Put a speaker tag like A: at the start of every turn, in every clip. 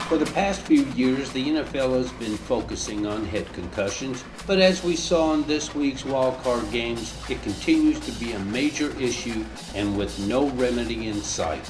A: For the past few years, the NFL has been focusing on head concussions, but as we saw in this week's wildcard games, it continues to be a major issue and with no remedy in sight.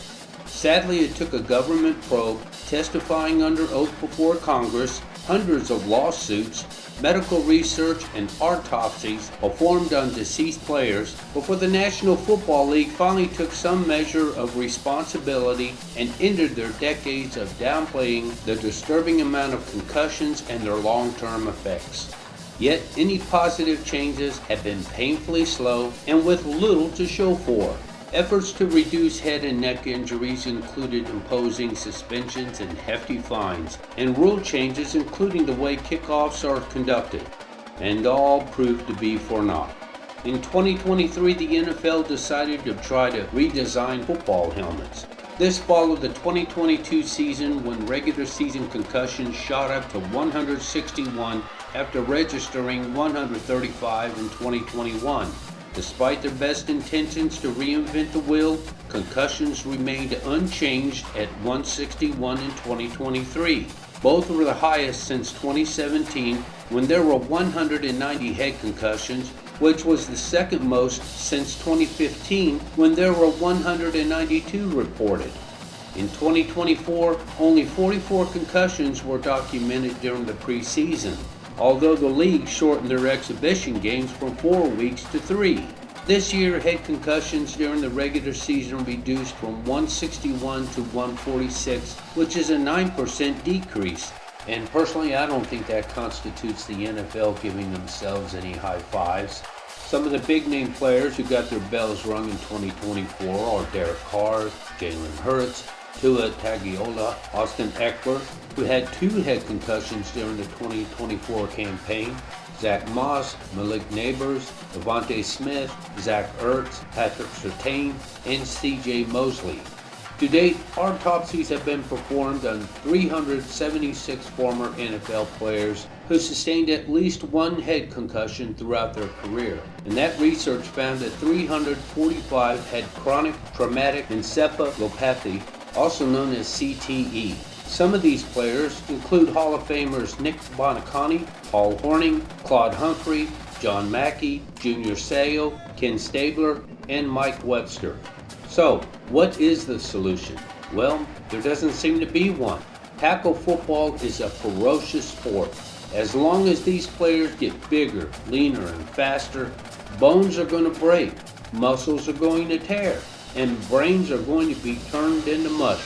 A: Sadly, it took a government probe, testifying under oath before Congress, hundreds of lawsuits, medical research, and autopsies performed on deceased players before the National Football League finally took some measure of responsibility and ended their decades of downplaying the disturbing amount of concussions and their long-term effects. Yet, any positive changes have been painfully slow and with little to show for. Efforts to reduce head and neck injuries included imposing suspensions and hefty fines, and rule changes including the way kickoffs are conducted, and all proved to be for naught. In 2023, the NFL decided to try to redesign football helmets. This followed the 2022 season when regular season concussions shot up to 161 after registering 135 in 2021. Despite their best intentions to reinvent the wheel, concussions remained unchanged at 161 in 2023. Both were the highest since 2017 when there were 190 head concussions, which was the second most since 2015 when there were 192 reported. In 2024, only 44 concussions were documented during the preseason, although the league shortened their exhibition games from 4 weeks to 3. This year, head concussions during the regular season reduced from 161 to 146, which is a 9% decrease. And personally, I don't think that constitutes the NFL giving themselves any high fives. Some of the big-name players who got their bells rung in 2024 are Derek Carr, Jalen Hurts, Tua Tagovailoa, Austin Eckler, who had 2 head concussions during the 2024 campaign, Zach Moss, Malik Nabers, Devontae Smith, Zach Ertz, Patrick Surtain, and C.J. Mosley. To date, autopsies have been performed on 376 former NFL players who sustained at least 1 head concussion throughout their career, and that research found that 345 had chronic traumatic encephalopathy, also known as CTE. Some of these players include Hall of Famers Nick Bonacani, Paul Hornung, Claude Humphrey, John Mackey, Junior Seau, Ken Stabler, and Mike Webster. So, what is the solution? Well, there doesn't seem to be one. Tackle football is a ferocious sport. As long as these players get bigger, leaner, and faster, bones are going to break, muscles are going to tear, and brains are going to be turned into mush.